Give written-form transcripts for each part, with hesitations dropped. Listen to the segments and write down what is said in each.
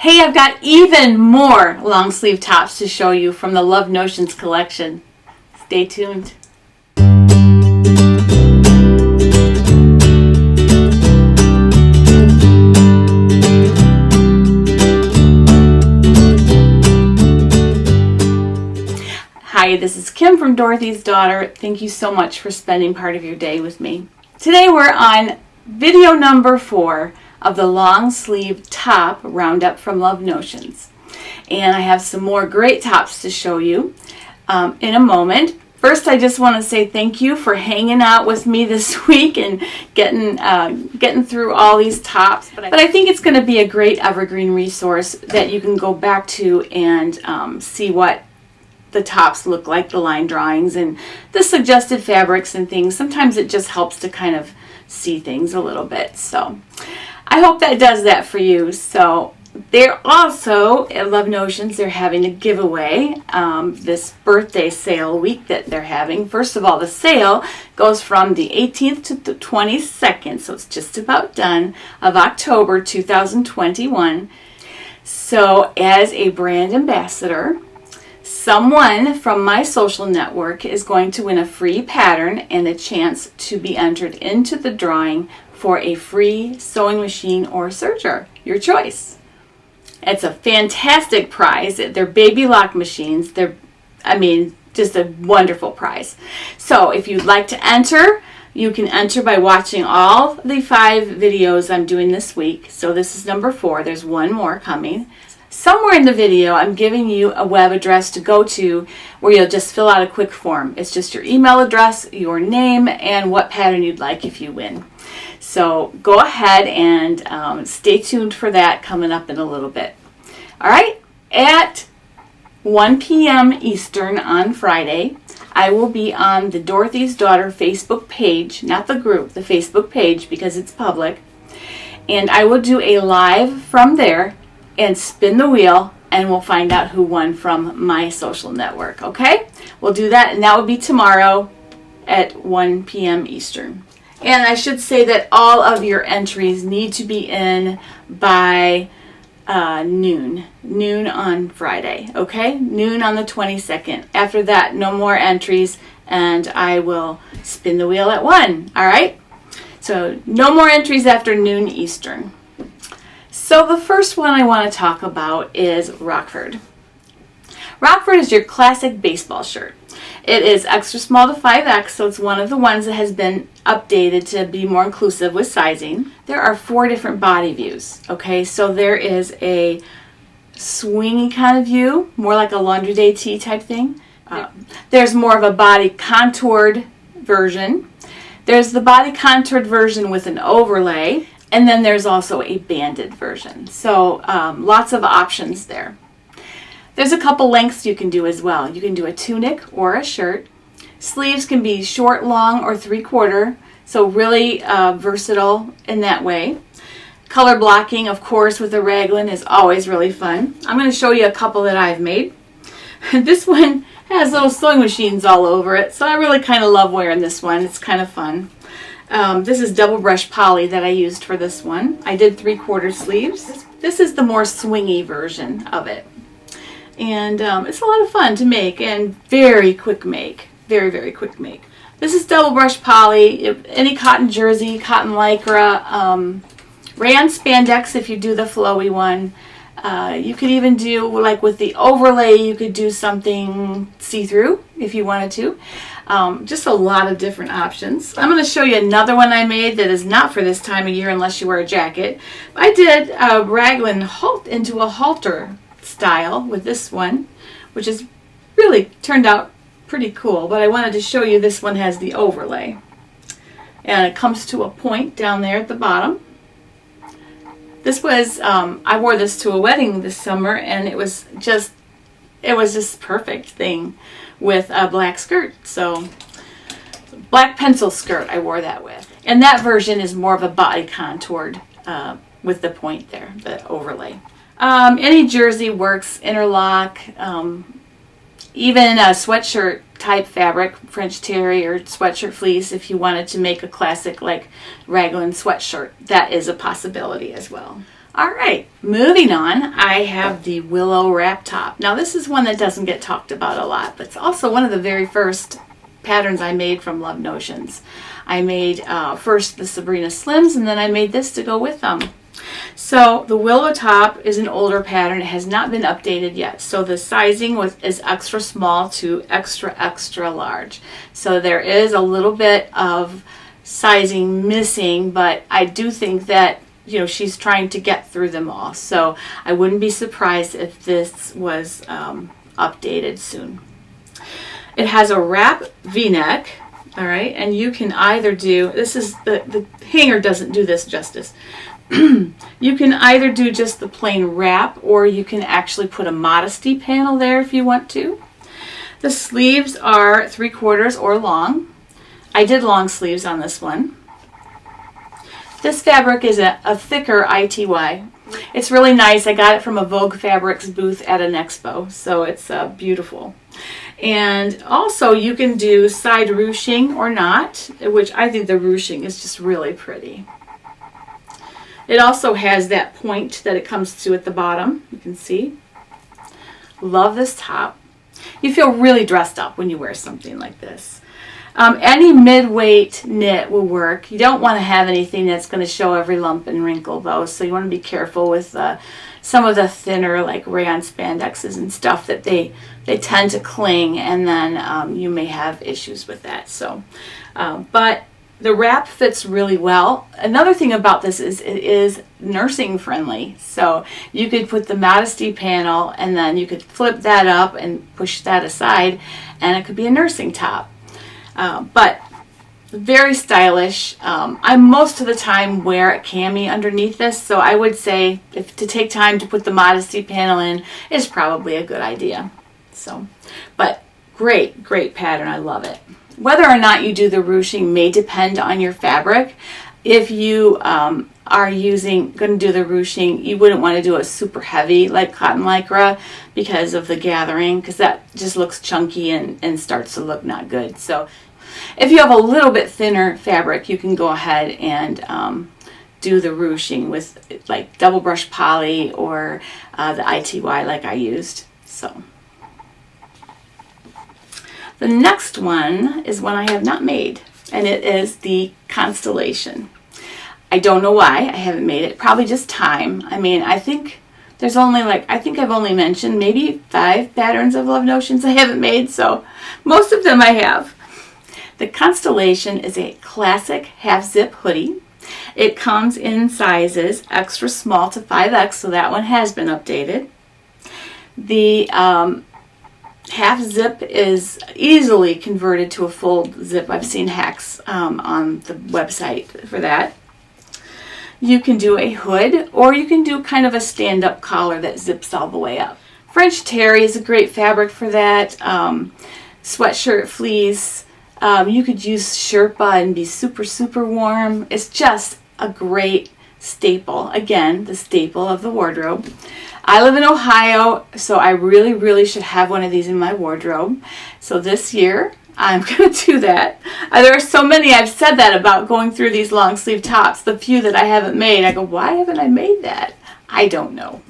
Hey, I've got even more long sleeve tops to show you from the Love Notions collection. Stay tuned. Hi, this is Kim from Dorothy's Daughter. Thank you so much for spending part of your day with me. Today we're on video number 4 of the long sleeve top roundup from Love Notions. And I have some more great tops to show you in a moment. First, I just want to say thank you for hanging out with me this week and getting through all these tops. But I think it's going to be a great evergreen resource that you can go back to and see what the tops look like, the line drawings and the suggested fabrics and things. Sometimes it just helps to kind of see things a little bit. So I hope that does that for you. So they're also at Love Notions, they're having a giveaway this birthday sale week that they're having. First of all, the sale goes from the 18th to the 22nd, so it's just about done, of October 2021. So as a brand ambassador, someone from my social network is going to win a free pattern and a chance to be entered into the drawing for a free sewing machine or serger, your choice. It's a fantastic prize. They're baby lock machines. They're, just a wonderful prize. So if you'd like to enter, you can enter by watching all the 5 videos I'm doing this week. So this is number 4. There's one more coming. Somewhere in the video, I'm giving you a web address to go to where you'll just fill out a quick form. It's just your email address, your name, and what pattern you'd like if you win. So go ahead and stay tuned for that coming up in a little bit. All right, at 1 p.m. Eastern on Friday, I will be on the Dorothy's Daughter Facebook page, not the group, the Facebook page because it's public. And I will do a live from there and spin the wheel, and we'll find out who won from my social network, okay? We'll do that, and that will be tomorrow at 1 p.m. Eastern. And I should say that all of your entries need to be in by noon on Friday, okay? Noon on the 22nd. After that, no more entries, and I will spin the wheel at 1, all right? So no more entries after noon Eastern. So the first one I want to talk about is Rockford. Rockford is your classic baseball shirt. It is extra small to 5X, so it's one of the ones that has been updated to be more inclusive with sizing. There are 4 different body views, okay? So there is a swingy kind of view, more like a laundry day tee type thing. There's more of a body contoured version. There's the body contoured version with an overlay. And then there's also a banded version. So lots of options there. There's a couple lengths you can do as well. You can do a tunic or a shirt. Sleeves can be short, long, or 3/4. So really versatile in that way. Color blocking, of course, with a Raglan is always really fun. I'm going to show you a couple that I've made. This one has little sewing machines all over it. So I really kind of love wearing this one. It's kind of fun. This is double brush poly that I used for this one. I did 3/4 sleeves. This is the more swingy version of it. And it's a lot of fun to make and very quick make. Very, very quick make. This is double brush poly. Any cotton jersey, cotton lycra, rayon spandex if you do the flowy one. You could even do, like with the overlay, you could do something see-through if you wanted to. Just a lot of different options. I'm going to show you another one I made that is not for this time of year unless you wear a jacket. I did a Raglan into a halter style with this one, which is really turned out pretty cool. But I wanted to show you this one has the overlay. And it comes to a point down there at the bottom. This was, I wore this to a wedding this summer, and it was just perfect thing with a black skirt. So black pencil skirt I wore that with. And that version is more of a body contoured with the point there, the overlay. Any jersey works, interlock, even a sweatshirt type fabric, French terry or sweatshirt fleece, if you wanted to make a classic like Raglan sweatshirt, that is a possibility as well. All right, moving on, I have the Willow Wrap top. Now this is one that doesn't get talked about a lot, but it's also one of the very first patterns I made from Love Notions. I made first the Sabrina Slims, and then I made this to go with them. So the Willow top is an older pattern. It has not been updated yet. So the sizing is extra small to extra, extra large. So there is a little bit of sizing missing, but I do think that, you know, she's trying to get through them all. So I wouldn't be surprised if this was updated soon. It has a wrap V-neck, all right, and you can either do, this is, the hanger doesn't do this justice. You can either do just the plain wrap, or you can actually put a modesty panel there if you want to. The sleeves are 3/4 or long. I did long sleeves on this one. This fabric is a thicker ITY. It's really nice. I got it from a Vogue Fabrics booth at an expo, so it's beautiful. And also you can do side ruching or not, which I think the ruching is just really pretty. It also has that point that it comes to at the bottom. You can see. Love this top. You feel really dressed up when you wear something like this. Any mid-weight knit will work. You don't want to have anything that's going to show every lump and wrinkle though, so you want to be careful with some of the thinner like rayon spandexes and stuff that they tend to cling, and then you may have issues with that. So, but the wrap fits really well. Another thing about this is it is nursing friendly. So you could put the modesty panel and then you could flip that up and push that aside, and it could be a nursing top. But very stylish. I most of the time wear a cami underneath this, so I would say if to take time to put the modesty panel in is probably a good idea. So, but great, great pattern. I love it. Whether or not you do the ruching may depend on your fabric. If you are going to do the ruching, you wouldn't want to do it super heavy like cotton lycra because of the gathering, because that just looks chunky and starts to look not good. So if you have a little bit thinner fabric, you can go ahead and do the ruching with like double brush poly or the ITY like I used. So the next one is one I have not made, and it is the Constellation. I don't know why I haven't made it. Probably just time. I mean, I think there's only I think I've only mentioned maybe 5 patterns of Love Notions I haven't made, so most of them I have. The Constellation is a classic half-zip hoodie. It comes in sizes extra small to 5X, so that one has been updated. The half zip is easily converted to a full zip. I've seen hacks on the website for that. You can do a hood, or you can do kind of a stand-up collar that zips all the way up. French terry is a great fabric for that. Sweatshirt fleece. You could use Sherpa and be super, super warm. It's just a great staple. Again, the staple of the wardrobe. I live in Ohio, so I really, really should have one of these in my wardrobe. So this year, I'm going to do that. There are so many, I've said that about going through these long sleeve tops. The few that I haven't made, I go, why haven't I made that? I don't know.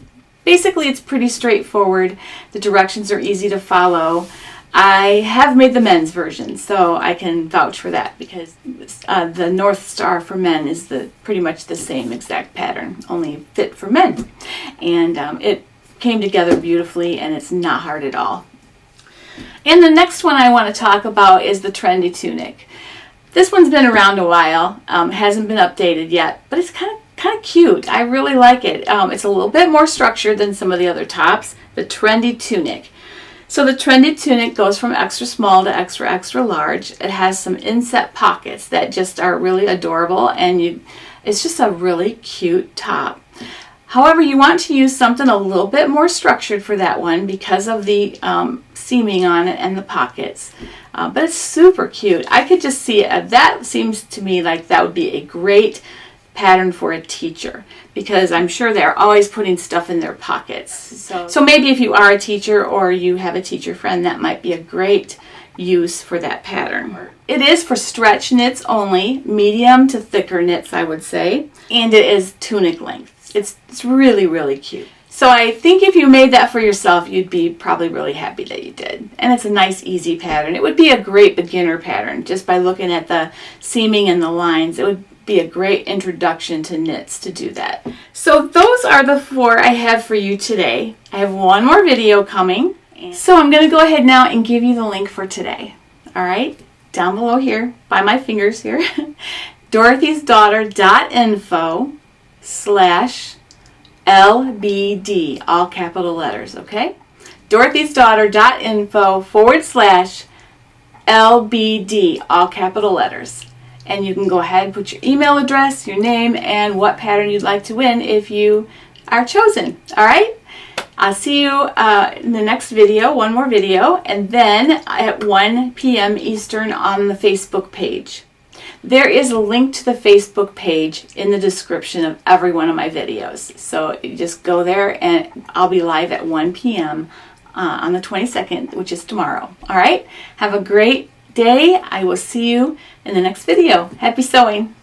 Basically, it's pretty straightforward. The directions are easy to follow. I have made the men's version, so I can vouch for that, because the North Star for men is pretty much the same exact pattern, only fit for men. And it came together beautifully, and it's not hard at all. And the next one I want to talk about is the Trendy Tunic. This one's been around a while, hasn't been updated yet, but it's kind of cute. I really like it. It's a little bit more structured than some of the other tops. The Trendy Tunic. So the Trendy Tunic goes from extra small to extra, extra large. It has some inset pockets that just are really adorable, and it's just a really cute top. However, you want to use something a little bit more structured for that one because of the seaming on it and the pockets. But it's super cute. I could just see it. That seems to me like that would be a great pattern for a teacher, because I'm sure they're always putting stuff in their pockets. So maybe if you are a teacher or you have a teacher friend, that might be a great use for that pattern. It is for stretch knits only, medium to thicker knits I would say, and it is tunic length. It's really, really cute. So I think if you made that for yourself, you'd be probably really happy that you did. And it's a nice, easy pattern. It would be a great beginner pattern just by looking at the seaming and the lines. It would be a great introduction to knits to do that. So those are the 4 I have for you today. I have one more video coming. So I'm going to go ahead now and give you the link for today. All right, down below here, by my fingers here, dorothy'sdaughter.info/LBD, all capital letters, okay? dorothy'sdaughter.info/LBD, all capital letters. And you can go ahead and put your email address, your name, and what pattern you'd like to win if you are chosen, all right? I'll see you in the next video, one more video, and then at 1 p.m. Eastern on the Facebook page. There is a link to the Facebook page in the description of every one of my videos. So you just go there and I'll be live at 1 p.m. On the 22nd, which is tomorrow. All right? Have a great day. I will see you in the next video. Happy sewing.